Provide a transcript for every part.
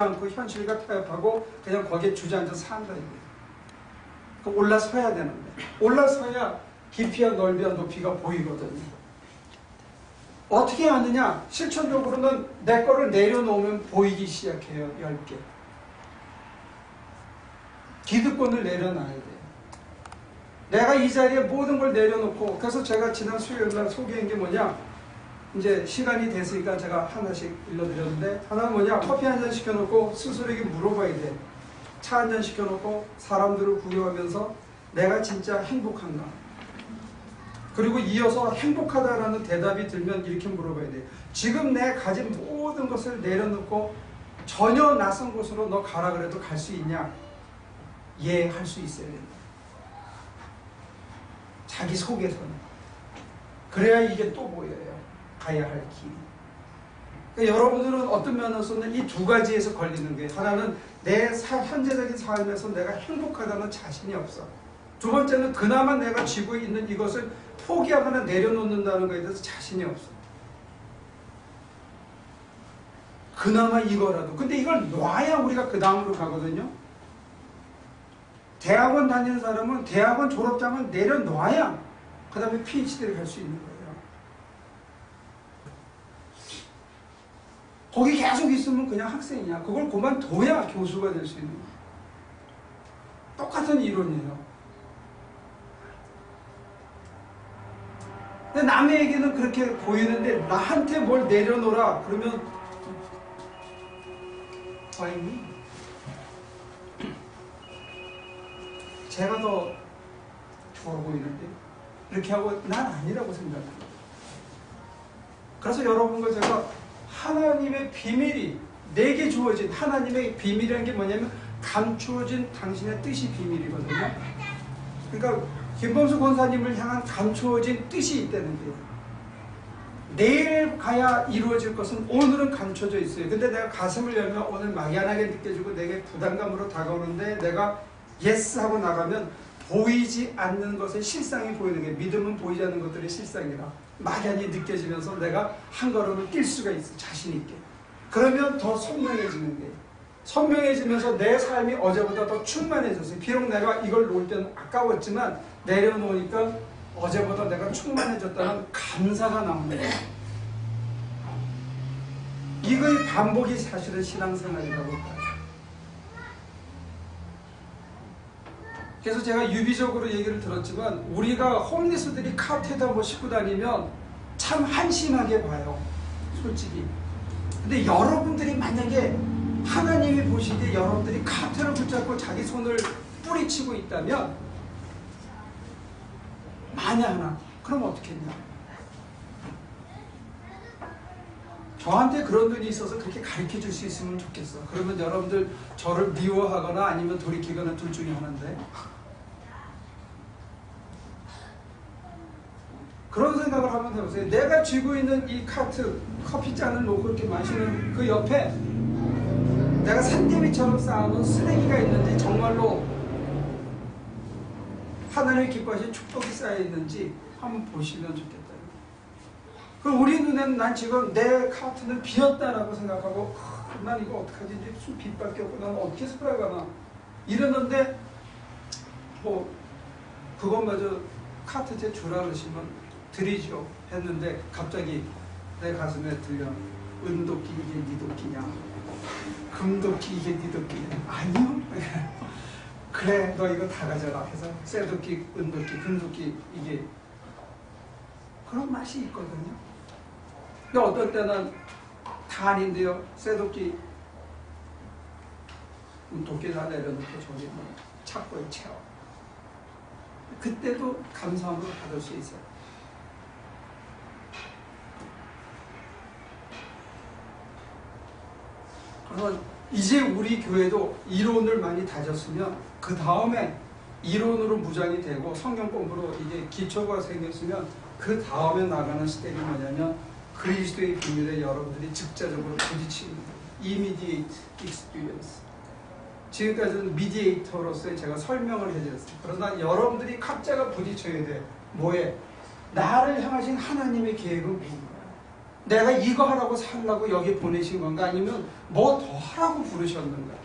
않고 현실과 타협하고 그냥 거기에 주저앉아 산다 이거예요. 그럼 올라서야 되는데 올라서야 깊이와 넓이와 높이가 보이거든요. 어떻게 하느냐? 실천적으로는 내 거를 내려놓으면 보이기 시작해요. 10개. 기득권을 내려놔야 돼요. 내가 이 자리에 모든 걸 내려놓고, 그래서 제가 지난 수요일날 소개한 게 뭐냐? 이제 시간이 됐으니까 제가 하나씩 일러드렸는데, 하나는 뭐냐? 커피 한 잔 시켜놓고 스스로에게 물어봐야 돼. 차 한 잔 시켜놓고 사람들을 구경하면서 내가 진짜 행복한가? 그리고 이어서 행복하다라는 대답이 들면 이렇게 물어봐야 돼요. 지금 내 가진 모든 것을 내려놓고 전혀 낯선 곳으로 너 가라 그래도 갈 수 있냐? 예, 할 수 있어야 된다. 자기 속에서는. 그래야 이게 또 보여요. 가야 할 길이. 그러니까 여러분들은 어떤 면에서는 이 두 가지에서 걸리는 거예요. 하나는 내 현재적인 삶에서 내가 행복하다는 자신이 없어. 두 번째는 그나마 내가 쥐고 있는 이것을 포기하거나 내려놓는다는 것에 대해서 자신이 없어. 그나마 이거라도. 근데 이걸 놔야 우리가 그 다음으로 가거든요. 대학원 다니는 사람은 대학원 졸업장을 내려놔야 그 다음에 PhD를 갈 수 있는 거예요. 거기 계속 있으면 그냥 학생이야. 그걸 그만둬야 교수가 될 수 있는 거예요. 똑같은 이론이에요. 근데 남에게는 그렇게 보이는데 나한테 뭘 내려놓으라 그러면 why me? 제가 더 좋아 보이는데 이렇게 하고 난 아니라고 생각합니다. 그래서 여러분과 제가 하나님의 비밀이 내게 주어진 하나님의 비밀이라는 게 뭐냐면 감추어진 당신의 뜻이 비밀이거든요. 그러니까 김범수 권사님을 향한 감추어진 뜻이 있다는 거예요. 내일 가야 이루어질 것은 오늘은 감춰져 있어요. 근데 내가 가슴을 열면 오늘 막연하게 느껴지고 내게 부담감으로 다가오는데 내가 예스 하고 나가면 보이지 않는 것의 실상이 보이는 게 믿음은 보이지 않는 것들의 실상이라 막연히 느껴지면서 내가 한 걸음을 뛸 수가 있어. 자신 있게. 그러면 더 선명해지는 거예요. 선명해지면서 내 삶이 어제보다 더 충만해졌어요. 비록 내가 이걸 놓을 때는 아까웠지만 내려놓으니까 어제보다 내가 충만해졌다는 감사가 나오는 거예요. 이거의 반복이 사실은 신앙생활이라고 봐요. 그래서 제가 유비적으로 얘기를 들었지만 우리가 홈리스들이 카트에다 뭐 싣고 다니면 참 한심하게 봐요. 솔직히. 근데 여러분들이 만약에 하나님이 보시기에 여러분들이 카트를 붙잡고 자기 손을 뿌리치고 있다면 만에 하나 그럼 어떻게 했냐? 저한테 그런 분이 있어서 그렇게 가르쳐 줄 수 있으면 좋겠어. 그러면 여러분들 저를 미워하거나 아니면 돌이키거나 둘 중에 하나인데 그런 생각을 한번 해보세요. 내가 쥐고 있는 이 카트 커피잔을 놓고 이렇게 마시는 그 옆에 내가 산더미처럼 쌓아놓은 쓰레기가 있는지 정말로 하나님의 기뻐하신 축복이 쌓여있는지 한번 보시면 좋겠다. 그럼 우리 눈에는 난 지금 내 카트는 비었다라고 생각하고 난 이거 어떡하지? 이제 무슨 빛밖에 없고 난 어떻게 살아가나 이러는데 뭐 그것마저 카트제 주라 그러시면 드리죠 했는데 갑자기 내 가슴에 들려 은도끼 이게 네 도끼냐 금도끼 이게 네 도끼냐 아니요 그래 너 이거 다 가져라 해서 쇠도끼 은도끼 금도끼 이게 그런 맛이 있거든요. 근데 어떨 때는 다 아닌데요 쇠도끼 도끼를 내려놓고 저기 뭐 착고에 채워 그때도 감사함으로 받을 수 있어요. 그래서 이제 우리 교회도 이론을 많이 다졌으면 그 다음에 이론으로 무장이 되고 성경 공부로 이제 기초가 생겼으면 그 다음에 나가는 스텝이 뭐냐면 그리스도의 비밀에 여러분들이 직접적으로 부딪히는 거예요. 이미디에이트 익스피리언스. 지금까지는 미디에이터로서의 제가 설명을 해드렸어요. 그러나 여러분들이 각자가 부딪혀야 돼. 뭐에? 나를 향하신 하나님의 계획은 뭔가? 내가 이거 하라고 살라고 여기 보내신 건가? 아니면 뭐 더 하라고 부르셨는가?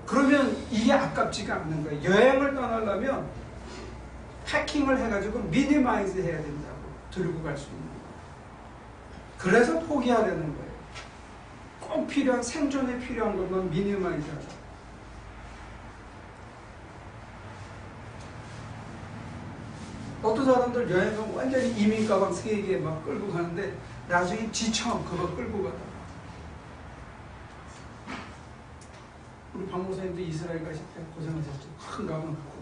그러면 이게 아깝지가 않는 거예요. 여행을 떠나려면 패킹을 해가지고 미니마이즈 해야 된다고. 들고 갈 수 있는 거예요. 그래서 포기하려는 거예요. 꼭 필요한, 생존에 필요한 것만 미니마이즈 하자. 어떤 사람들 여행은 완전히 이민 가방 3개 막 끌고 가는데 나중에 지쳐 그거 끌고 가다가. 우리 박 목사님도 이스라엘 가실 때 고생하셨죠. 큰 가방 갖고.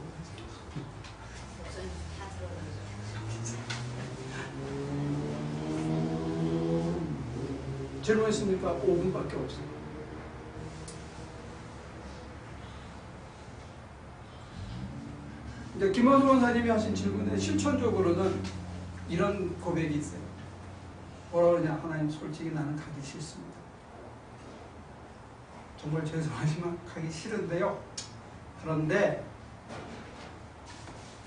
질문했습니까? 5분밖에 없어요. 이제 김원수 원사님이 하신 질문에 실천적으로는 이런 고백이 있어요. 뭐라 그러냐? 하나님, 솔직히 나는 가기 싫습니다. 정말 죄송하지만 가기 싫은데요. 그런데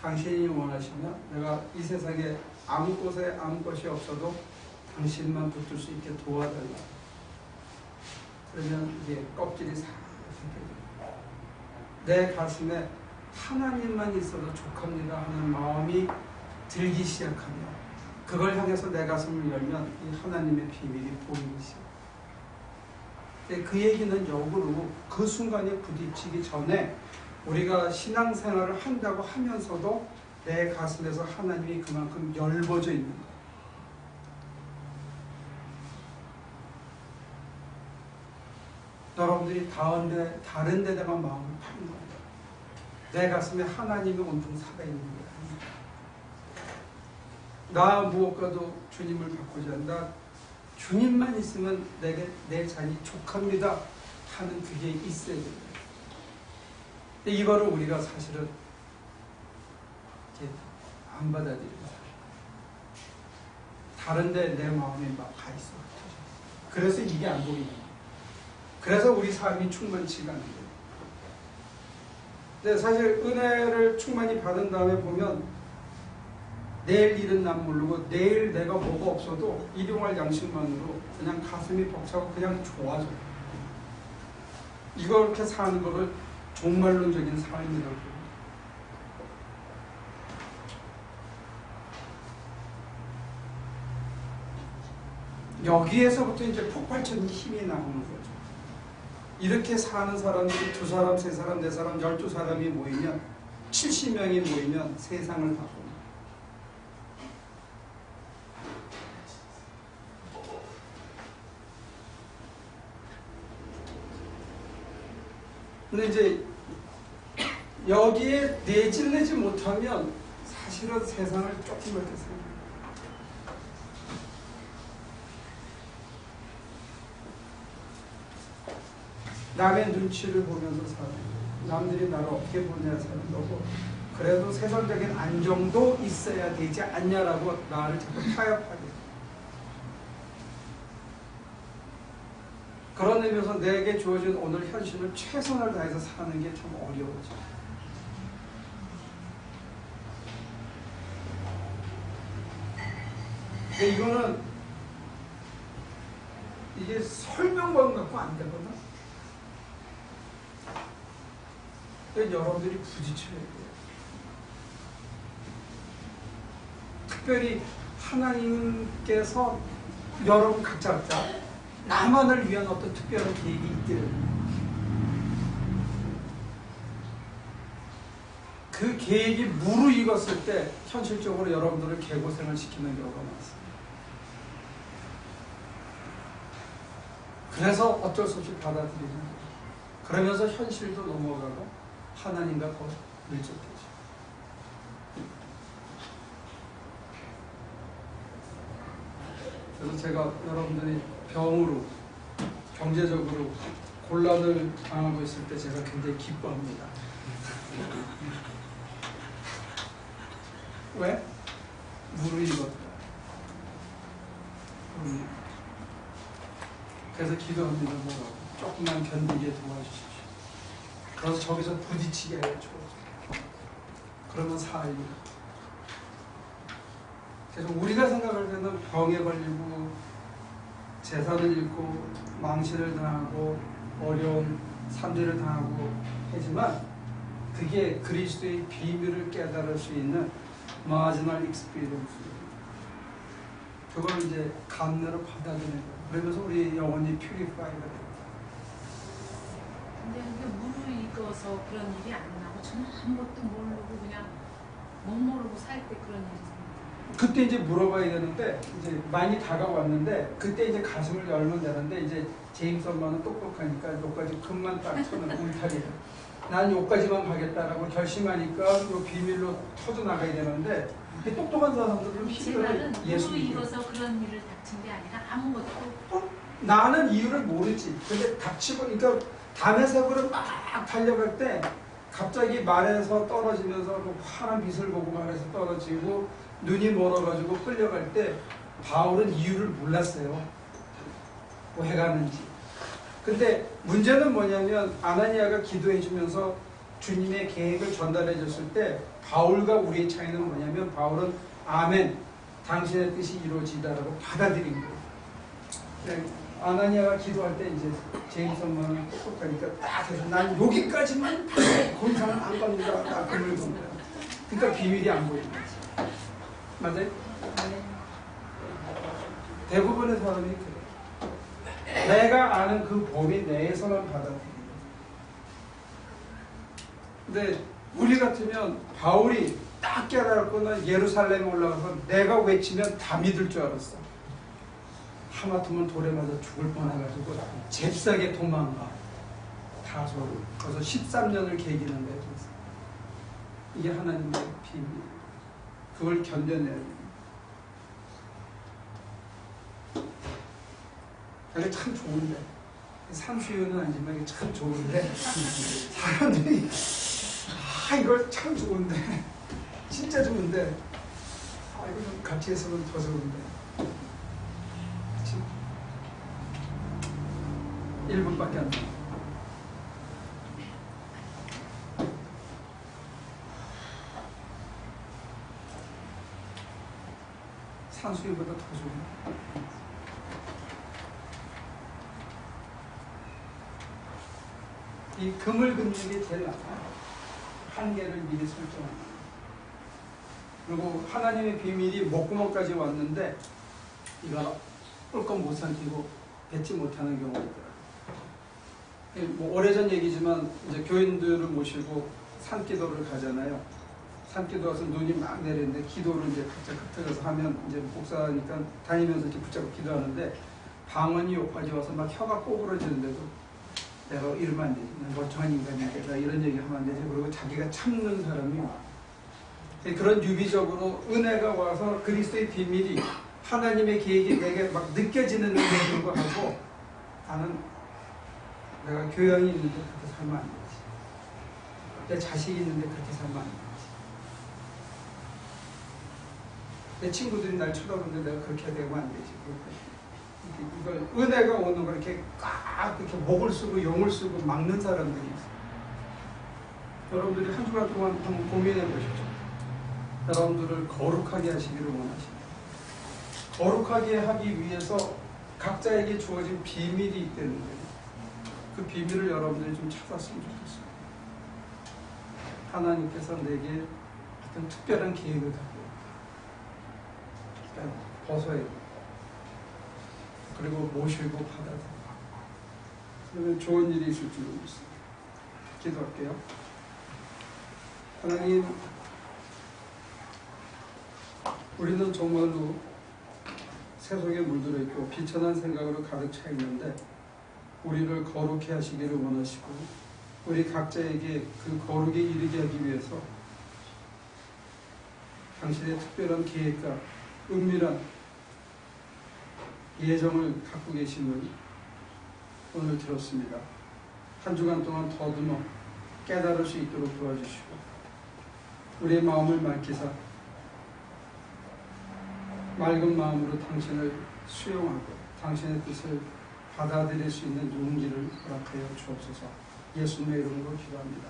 당신이 원하시면 내가 이 세상에 아무 곳에 아무 것이 없어도 당신만 붙들 수 있게 도와달라. 그러면 이게 껍질이 싹 벗겨져요. 내 가슴에 하나님만 있어도 족합니다 하는 마음이 들기 시작하며 그걸 향해서 내 가슴을 열면 이 하나님의 비밀이 보이기 시작해요. 그 얘기는 역으로 그 순간에 부딪히기 전에 우리가 신앙생활을 한다고 하면서도 내 가슴에서 하나님이 그만큼 열버져 있는 거예요. 여러분들이 다른 데다가 마음을 파는 거예요. 내 가슴에 하나님이 온통 살아있는 거예요. 나 무엇과도 주님을 바꾸지 않는다. 주님만 있으면 내게 내 자녀 족합니다 하는 그게 있어야 됩니다. 이거를 우리가 사실은 안 받아들이는 사람. 다른데 내 마음이 막 가 있어. 그래서 이게 안 보이는 거예요. 그래서 우리 삶이 충만치가 않은 거예요. 근데 사실 은혜를 충만히 받은 다음에 보면 내일 일은 난 모르고 내일 내가 뭐가 없어도 일용할 양식만으로 그냥 가슴이 벅차고 그냥 좋아져. 이렇게 사는 거를 종말론적인 삶이라고 합니다. 여기에서부터 이제 폭발적인 힘이 나오는 거죠. 이렇게 사는 사람들이 2사람, 3사람, 4사람, 12사람이 모이면 70명이 모이면 세상을 바꿉니다. 근데 이제 여기에 내질내지 못하면 사실은 세상을 조금 이렇게 삽니다. 남의 눈치를 보면서 사는, 남들이 나를 어떻게 보냐 사는 거고, 그래도 세상적인 안정도 있어야 되지 않냐라고 나를 자꾸 타협하게. 그런 의미에서 내게 주어진 오늘 현실을 최선을 다해서 사는 게 참 어려워져. 근데 이거는 이게 설명만 갖고 안 되거든. 그러니까 여러분들이 부딪혀야 돼요. 특별히 하나님께서 여러분 각자 나만을 위한 어떤 특별한 계획이 있기를, 그 계획이 무르익었을 때 현실적으로 여러분들을 개고생을 시키는 경우가 많습니다. 그래서 어쩔 수 없이 받아들이는 거예요. 그러면서 현실도 넘어가고 하나님과 더 밀접해져. 그래서 제가 여러분들이 병으로, 경제적으로 곤란을 당하고 있을 때 제가 굉장히 기뻐합니다. 왜? 무르익었다. 그래서 기도합니다. 뭐라고? 조금만 견디게 도와주십시오. 그래서 저기서 부딪히게 해줘. 그러면 삶이 그래서 우리가 생각할 때는 병에 걸리고 재산을 잃고 망신을 당하고 어려운 산들을 당하고 하지만 그게 그리스도의 비밀을 깨달을 수 있는 마지막 익스피리언스예요. 그걸 이제 감내로 받아들이는 거예요. 그러면서 우리 영혼이 퓨리파이가 돼요. 근데 그게 무르익어서 그런 일이 안 나고 저는 아무것도 모르고 그냥 못 모르고 살 때 그런 일이 생겨요. 그때 이제 물어봐야 되는데 이제 많이 다가왔는데 그때 이제 가슴을 열면 되는데 이제 제임스 엄마는 똑똑하니까 여기까지 금만 딱 쳐는 울타리를 난 여기까지만 가겠다라고 결심하니까 요 비밀로 터져 나가야 되는데 똑똑한 사람들은 제 말은 예수 무르익어서 그런 일을 닥친 게 아니라 아무것도 나는 이유를 모르지. 근데 닥치고 그러니까 담에색으로 막 달려갈 때 갑자기 말에서 떨어지면서 그 환한 빛을 보고 말에서 떨어지고 눈이 멀어가지고 끌려갈 때 바울은 이유를 몰랐어요. 왜 가는지. 근데 문제는 뭐냐면 아나니아가 기도해 주면서 주님의 계획을 전달해 줬을 때 바울과 우리의 차이는 뭐냐면 바울은 아멘 당신의 뜻이 이루어지다라고 받아들인 거예요. 아나니아가 기도할 때 이제 제임스 엄마는 똑똑하니까 딱 해서 난 여기까지만 권상은 안 갑니다. 딱 그걸 본 거야. 그러니까 비밀이 안 보이는 거지. 맞아요? 네. 대부분의 사람이 그래. 내가 아는 그 범위 내에서만 받아들이는 거야. 근데 우리 같으면 바울이 딱 깨달았거나 예루살렘에 올라가서 내가 외치면 다 믿을 줄 알았어. 하마터면 돌에 맞아 죽을 뻔해가지고 잽싸게 도망가. 다소로. 그래서 13년을 계기는데 이게 하나님의 비밀. 그걸 견뎌내야 돼. 이게 참 좋은데 산수유는 아니지만 이게 참 좋은데 사람들이 이걸 참 좋은데 진짜 좋은데 이거 좀 같이 했으면 더 좋은데 1분밖에 안 돼. 산수유보다 더 좋은. 이 금을 긋는 게 제일 나아요. 한계를 미리 설정하는. 그리고 하나님의 비밀이 목구멍까지 왔는데 이거 꿀꺽 못 삼키고 뱉지 못하는 경우가 있더라고요. 뭐 오래전 얘기지만 이제 교인들을 모시고 산기도를 가잖아요. 산기도 가서 눈이 막 내리는데 기도를 이제 각자 흩어져서 하면 이제 목사니까 다니면서 이렇게 붙잡고 기도하는데 방언이 여기까지 와서 막 혀가 꼬부러지는데도 내가 이러면 안 되지. 난 멀쩡한 인간인데 나 이런 얘기 하면 안 되지. 그리고 자기가 참는 사람이 그런 유비적으로 은혜가 와서 그리스도의 비밀이 하나님의 계획이 내게 막 느껴지는 데에 불구하고 나는 내가 교양이 있는데 그렇게 살면 안 되지. 내 자식이 있는데 그렇게 살면 안 되지. 내 친구들이 날 쳐다보는데 내가 그렇게 되면 안 되지. 이걸 은혜가 오는 걸 이렇게 꽉 이렇게 목을 쓰고 용을 쓰고 막는 사람들이 있어요. 여러분들이 한 주간 동안 한번 고민해 보십시오. 여러분들을 거룩하게 하시기를 원하십니다. 거룩하게 하기 위해서 각자에게 주어진 비밀이 있다는 거예요. 그 비밀을 여러분들이 좀 찾았으면 좋겠어요. 하나님께서 내게 어떤 특별한 계획을 갖고 일단 벗어야 돼요. 그리고 모시고 받아들여요. 그러면 좋은 일이 있을 줄 믿습니다. 기도할게요. 하나님, 우리는 정말로 세속에 물들어 있고 비천한 생각으로 가득 차 있는데 우리를 거룩해 하시기를 원하시고 우리 각자에게 그 거룩에 이르게 하기 위해서 당신의 특별한 계획과 은밀한 예정을 갖고 계심을 오늘 들었습니다. 한 주간 동안 더듬어 깨달을 수 있도록 도와주시고 우리의 마음을 맑히사 맑은 마음으로 당신을 수용하고 당신의 뜻을 받아들일 수 있는 용기를 허락하여 주옵소서. 예수님의 이름으로 기도합니다.